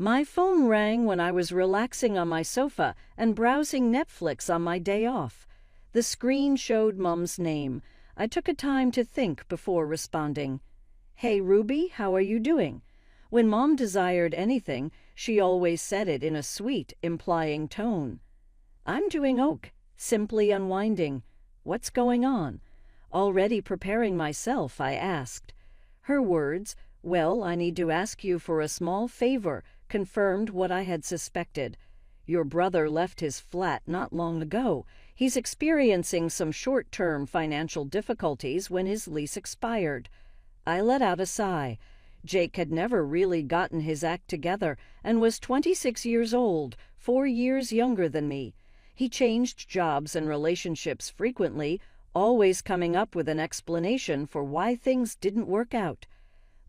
My phone rang when I was relaxing on my sofa and browsing Netflix on my day off. The screen showed Mom's name. I took a time to think before responding. "Hey, Ruby, how are you doing?" When Mom desired anything, she always said it in a sweet, implying tone. "I'm doing ok, simply unwinding. What's going on?" Already preparing myself, I asked. Her words, "Well, I need to ask you for a small favor," confirmed what I had suspected. "Your brother left his flat not long ago. He's experiencing some short-term financial difficulties when his lease expired." I let out a sigh. Jake had never really gotten his act together and was 26 years old, 4 years younger than me. He changed jobs and relationships frequently, always coming up with an explanation for why things didn't work out.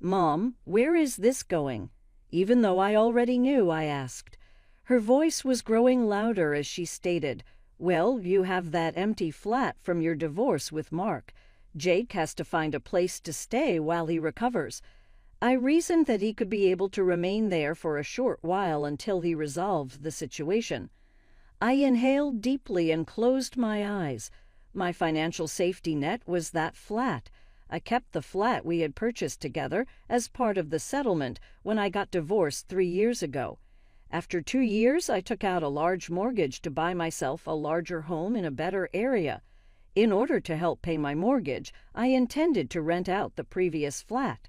"Mom, where is this going?" Even though I already knew, I asked. Her voice was growing louder as she stated, "Well, you have that empty flat from your divorce with Mark. Jake has to find a place to stay while he recovers. I reasoned that he could be able to remain there for a short while until he resolved the situation." I inhaled deeply and closed my eyes. My financial safety net was that flat. I kept the flat we had purchased together as part of the settlement when I got divorced 3 years ago. After 2 years, I took out a large mortgage to buy myself a larger home in a better area. In order to help pay my mortgage, I intended to rent out the previous flat.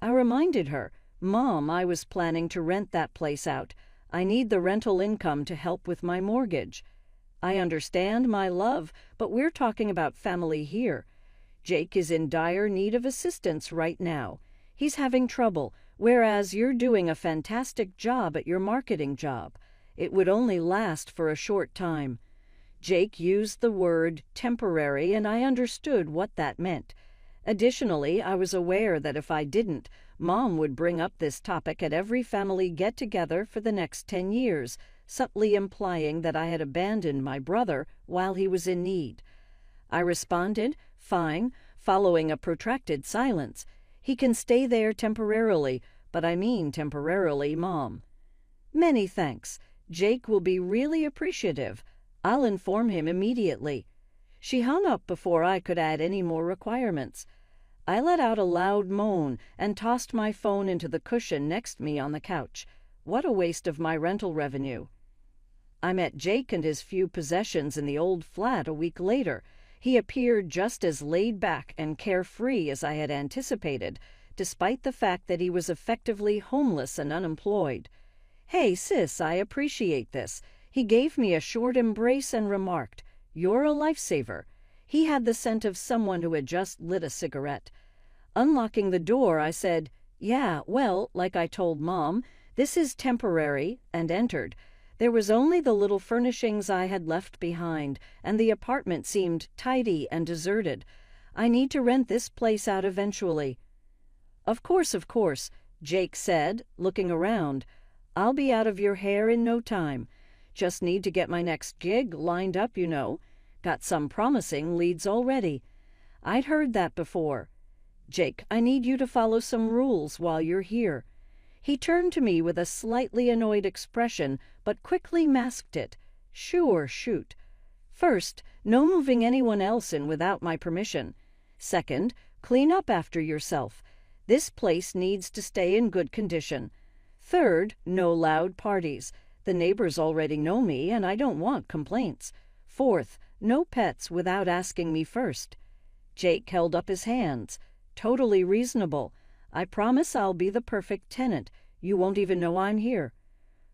I reminded her, "Mom, I was planning to rent that place out. I need the rental income to help with my mortgage." "I understand, my love, but we're talking about family here. Jake is in dire need of assistance right now. He's having trouble, whereas you're doing a fantastic job at your marketing job. It would only last for a short time." Jake used the word temporary, and I understood what that meant. Additionally, I was aware that if I didn't, Mom would bring up this topic at every family get-together for the next 10 years, subtly implying that I had abandoned my brother while he was in need. I responded, "Fine," following a protracted silence. "He can stay there temporarily, but I mean temporarily, Mom." "Many thanks. Jake will be really appreciative. I'll inform him immediately." She hung up before I could add any more requirements. I let out a loud moan and tossed my phone into the cushion next me on the couch. What a waste of my rental revenue. I met Jake and his few possessions in the old flat a week later. He appeared just as laid back and carefree as I had anticipated, despite the fact that he was effectively homeless and unemployed. "Hey, sis, I appreciate this." He gave me a short embrace and remarked, "You're a lifesaver." He had the scent of someone who had just lit a cigarette. Unlocking the door, I said, "Yeah, well, like I told Mom, this is temporary," and entered. There was only the little furnishings I had left behind, and the apartment seemed tidy and deserted. "I need to rent this place out eventually." Of course," Jake said, looking around. "I'll be out of your hair in no time. Just need to get my next gig lined up, you know. Got some promising leads already." I'd heard that before. "Jake, I need you to follow some rules while you're here." He turned to me with a slightly annoyed expression, but quickly masked it. "Sure, shoot." "First, no moving anyone else in without my permission. Second, clean up after yourself. This place needs to stay in good condition. Third, no loud parties. The neighbors already know me, and I don't want complaints. Fourth, no pets without asking me first." Jake held up his hands. "Totally reasonable. I promise I'll be the perfect tenant. You won't even know I'm here."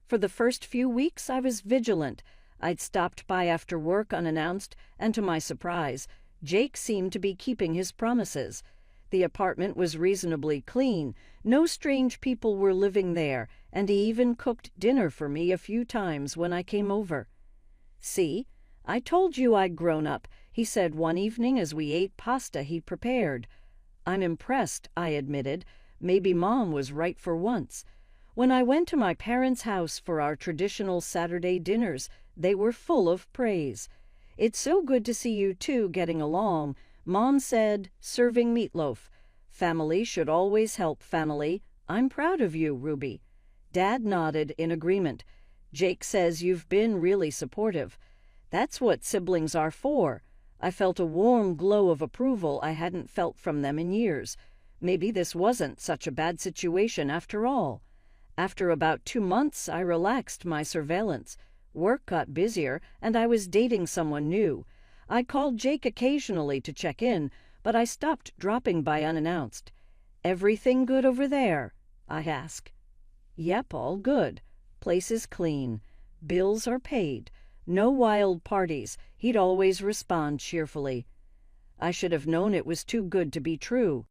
For the first few weeks, I was vigilant. I'd stopped by after work unannounced, and to my surprise, Jake seemed to be keeping his promises. The apartment was reasonably clean. No strange people were living there, and he even cooked dinner for me a few times when I came over. "See, I told you I'd grown up," he said one evening as we ate pasta he'd prepared. "I'm impressed," I admitted. Maybe Mom was right for once. When I went to my parents' house for our traditional Saturday dinners, they were full of praise. "It's so good to see you two getting along," Mom said, serving meatloaf. "Family should always help family. I'm proud of you, Ruby." Dad nodded in agreement. Jake says you've been really supportive. That's what siblings are for. I felt a warm glow of approval I hadn't felt from them in years. Maybe this wasn't such a bad situation after all. After about 2 months, I relaxed my surveillance. Work got busier, and I was dating someone new. I called Jake occasionally to check in, but I stopped dropping by unannounced. "Everything good over there?" I asked. "Yep, all good. Place is clean. Bills are paid. No wild parties," he'd always respond cheerfully. I should have known it was too good to be true.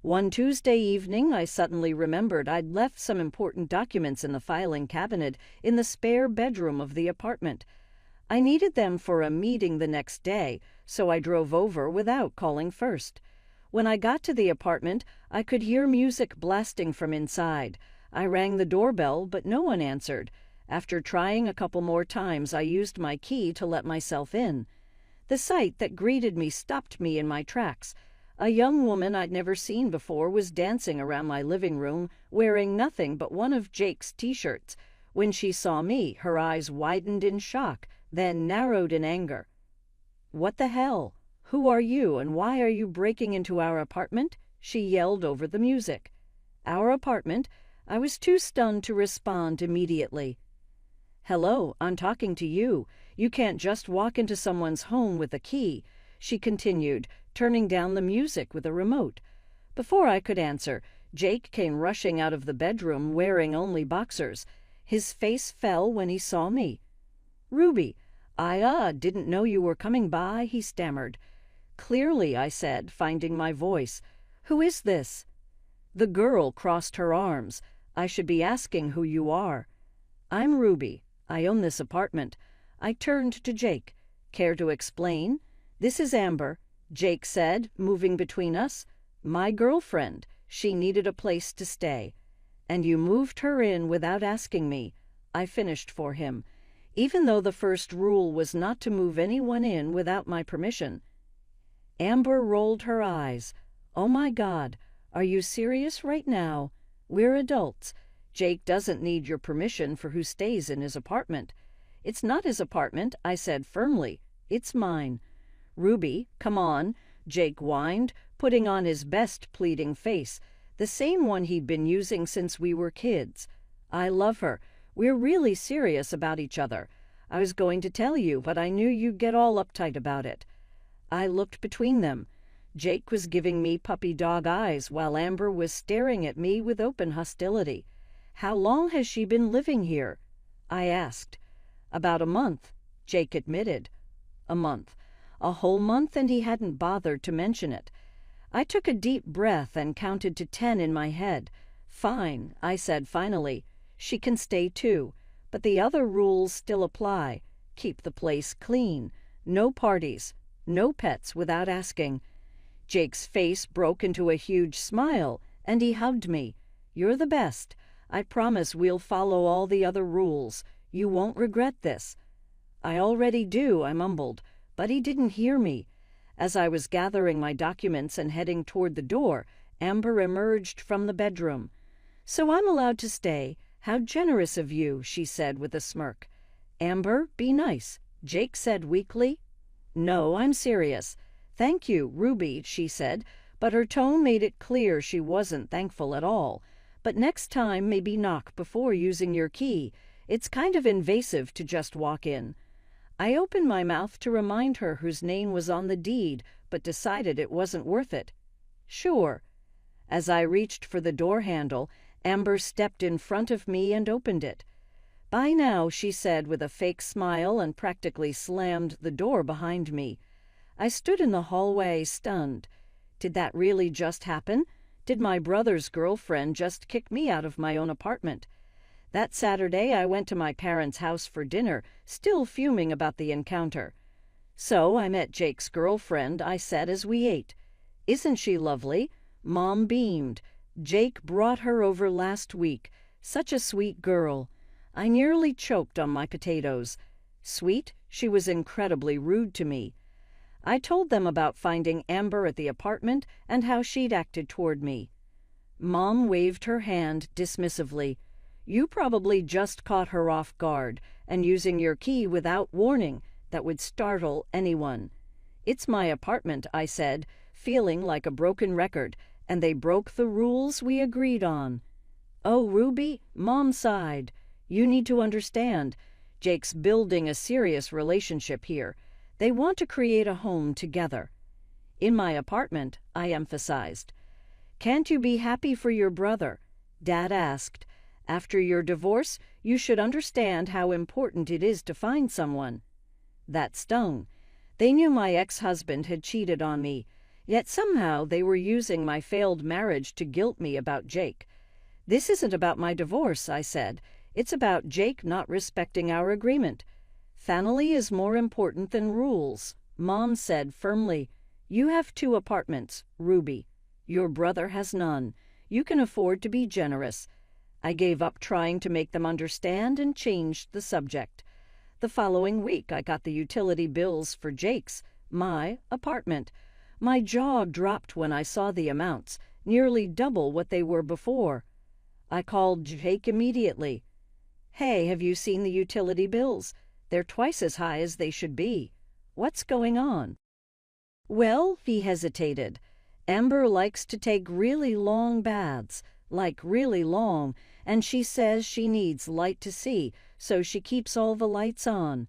One Tuesday evening, I suddenly remembered I'd left some important documents in the filing cabinet in the spare bedroom of the apartment. I needed them for a meeting the next day, so I drove over without calling first. When I got to the apartment, I could hear music blasting from inside. I rang the doorbell, but no one answered. After trying a couple more times, I used my key to let myself in. The sight that greeted me stopped me in my tracks. A young woman I'd never seen before was dancing around my living room, wearing nothing but one of Jake's t-shirts. When she saw me, her eyes widened in shock, then narrowed in anger. "What the hell? Who are you, and why are you breaking into our apartment?" she yelled over the music. "Our apartment?" I was too stunned to respond immediately. "Hello, I'm talking to you. You can't just walk into someone's home with a key," she continued, turning down the music with a remote. Before I could answer, Jake came rushing out of the bedroom wearing only boxers. His face fell when he saw me. "Ruby, I didn't know you were coming by," he stammered. "Clearly," I said, finding my voice. "Who is this?" The girl crossed her arms. "I should be asking who you are." "I'm Ruby. I own this apartment." I turned to Jake. "Care to explain?" "This is Amber," Jake said, moving between us. "My girlfriend. She needed a place to stay." "And you moved her in without asking me," I finished for him, even though the first rule was not to move anyone in without my permission. Amber rolled her eyes. "Oh my God, are you serious right now? We're adults. Jake doesn't need your permission for who stays in his apartment." "It's not his apartment," I said firmly. "It's mine." "Ruby, come on," Jake whined, putting on his best pleading face, the same one he'd been using since we were kids. "I love her. We're really serious about each other. I was going to tell you, but I knew you'd get all uptight about it." I looked between them. Jake was giving me puppy dog eyes while Amber was staring at me with open hostility. "How long has she been living here?" I asked. "About a month," Jake admitted. A month. A whole month, and he hadn't bothered to mention it. I took a deep breath and counted to 10 in my head. "Fine," I said finally. "She can stay too. But the other rules still apply. Keep the place clean. No parties. No pets without asking." Jake's face broke into a huge smile, and he hugged me. "You're the best. I promise we'll follow all the other rules. You won't regret this." "I already do," I mumbled, but he didn't hear me. As I was gathering my documents and heading toward the door, Amber emerged from the bedroom. "So I'm allowed to stay. How generous of you," she said with a smirk. "Amber, be nice," Jake said weakly. "No, I'm serious." "Thank you, Ruby," she said, but her tone made it clear she wasn't thankful at all. "But next time maybe knock before using your key. It's kind of invasive to just walk in." I opened my mouth to remind her whose name was on the deed, but decided it wasn't worth it. "Sure." As I reached for the door handle, Amber stepped in front of me and opened it. "Bye now," she said with a fake smile and practically slammed the door behind me. I stood in the hallway, stunned. Did that really just happen? Did my brother's girlfriend just kick me out of my own apartment? That Saturday, I went to my parents' house for dinner, still fuming about the encounter. "So I met Jake's girlfriend," I said as we ate. "Isn't she lovely?" Mom beamed. "Jake brought her over last week. Such a sweet girl." I nearly choked on my potatoes. Sweet? She was incredibly rude to me. I told them about finding Amber at the apartment and how she'd acted toward me. Mom waved her hand dismissively. You probably just caught her off guard and using your key without warning. That would startle anyone. It's my apartment, I said, feeling like a broken record, and they broke the rules we agreed on. Oh, Ruby, Mom sighed. You need to understand. Jake's building a serious relationship here. They want to create a home together. In my apartment, I emphasized. Can't you be happy for your brother? Dad asked. After your divorce, you should understand how important it is to find someone. That stung. They knew my ex-husband had cheated on me, yet somehow they were using my failed marriage to guilt me about Jake. This isn't about my divorce, I said. It's about Jake not respecting our agreement. Family is more important than rules, Mom said firmly. You have 2 apartments, Ruby. Your brother has none. You can afford to be generous. I gave up trying to make them understand and changed the subject. The following week, I got the utility bills for Jake's, my apartment. My jaw dropped when I saw the amounts, nearly double what they were before. I called Jake immediately. Hey, have you seen the utility bills? They're twice as high as they should be. What's going on? Well, he hesitated. Amber likes to take really long baths, like really long, and she says she needs light to see, so she keeps all the lights on.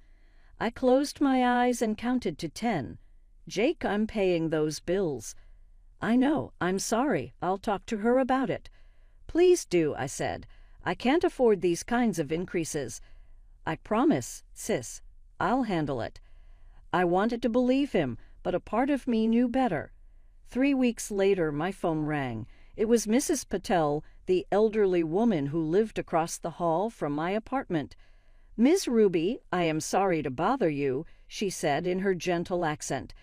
I closed my eyes and counted to 10. Jake, I'm paying those bills. I know, I'm sorry. I'll talk to her about it. Please do, I said. I can't afford these kinds of increases. I promise, sis. I'll handle it. I wanted to believe him, but a part of me knew better. 3 weeks later, my phone rang. It was Mrs. Patel, the elderly woman who lived across the hall from my apartment. Ms. Ruby, I am sorry to bother you, she said in her gentle accent,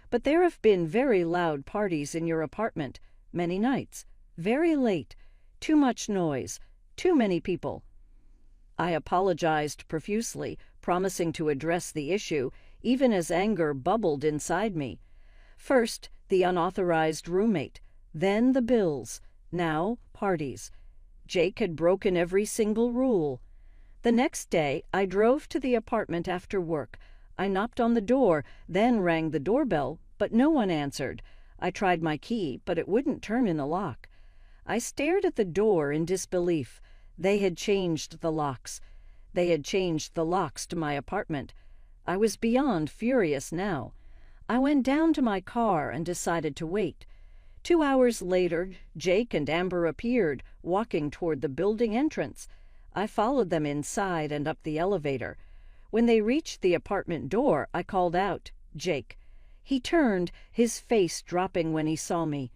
but there have been very loud parties in your apartment, many nights, very late, too much noise, too many people. I apologized profusely, promising to address the issue, even as anger bubbled inside me. First, the unauthorized roommate, then the bills, now parties. Jake had broken every single rule. The next day, I drove to the apartment after work. I knocked on the door, then rang the doorbell, but no one answered. I tried my key, but it wouldn't turn in the lock. I stared at the door in disbelief. They had changed the locks. They had changed the locks to my apartment. I was beyond furious now. I went down to my car and decided to wait. 2 hours later, Jake and Amber appeared, walking toward the building entrance. I followed them inside and up the elevator. When they reached the apartment door, I called out, Jake. He turned, his face dropping when he saw me.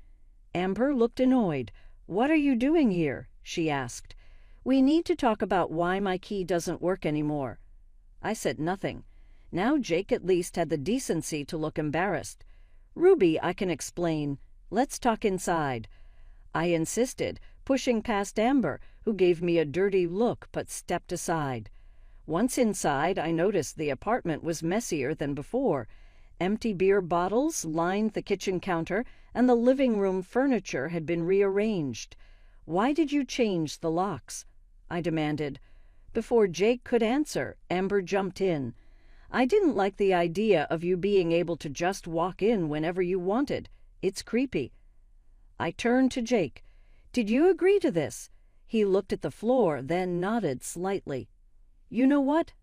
Amber looked annoyed. What are you doing here? She asked. We need to talk about why my key doesn't work anymore. I said nothing. Now Jake at least had the decency to look embarrassed. Ruby, I can explain. Let's talk inside. I insisted, pushing past Amber, who gave me a dirty look but stepped aside. Once inside, I noticed the apartment was messier than before. Empty beer bottles lined the kitchen counter, and the living room furniture had been rearranged. Why did you change the locks? I demanded. Before Jake could answer, Amber jumped in. I didn't like the idea of you being able to just walk in whenever you wanted. It's creepy. I turned to Jake. Did you agree to this? He looked at the floor, then nodded slightly. You know what?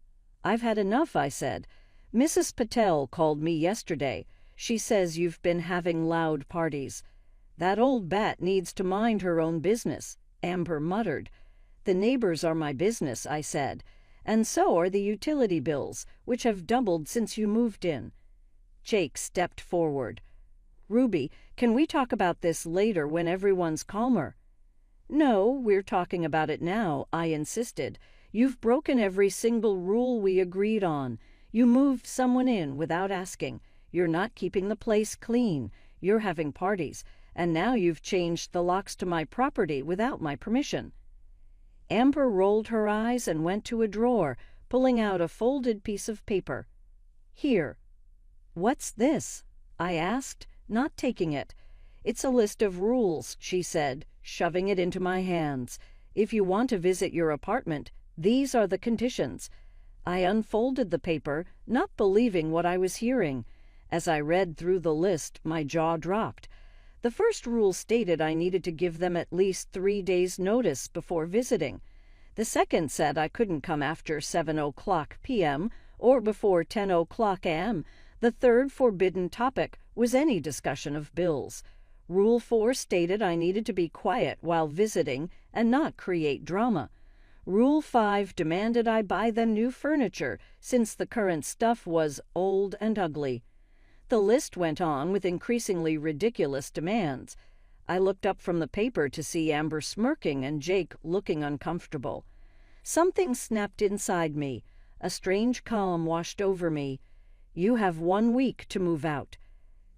I've had enough, I said. Mrs. Patel called me yesterday. She says you've been having loud parties. That old bat needs to mind her own business, Amber muttered. The neighbors are my business, I said, and so are the utility bills, which have doubled since you moved in. Jake stepped forward. Ruby, can we talk about this later when everyone's calmer? No, we're talking about it now, I insisted. You've broken every single rule we agreed on. You moved someone in without asking. You're not keeping the place clean. You're having parties. And now you've changed the locks to my property without my permission. Amber rolled her eyes and went to a drawer, pulling out a folded piece of paper. Here. What's this? I asked, not taking it. It's a list of rules, she said, shoving it into my hands. If you want to visit your apartment, these are the conditions. I unfolded the paper, not believing what I was hearing. As I read through the list, my jaw dropped. The first rule stated I needed to give them at least 3 days' notice before visiting. The second said I couldn't come after 7:00 p.m. or before 10:00 a.m. The third forbidden topic was any discussion of bills. Rule 4 stated I needed to be quiet while visiting and not create drama. Rule 5 demanded I buy them new furniture since the current stuff was old and ugly. The list went on with increasingly ridiculous demands. I looked up from the paper to see Amber smirking and Jake looking uncomfortable. Something snapped inside me. A strange calm washed over me. You have 1 week to move out.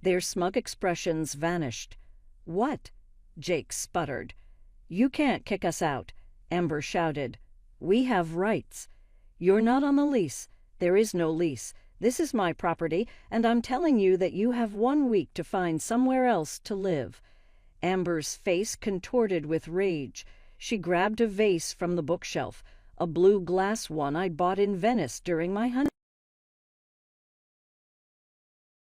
Their smug expressions vanished. What? Jake sputtered. You can't kick us out, Amber shouted. We have rights. You're not on the lease. There is no lease. This is my property, and I'm telling you that you have 1 week to find somewhere else to live. Amber's face contorted with rage. She grabbed a vase from the bookshelf, a blue glass one I'd bought in Venice during my honeymoon.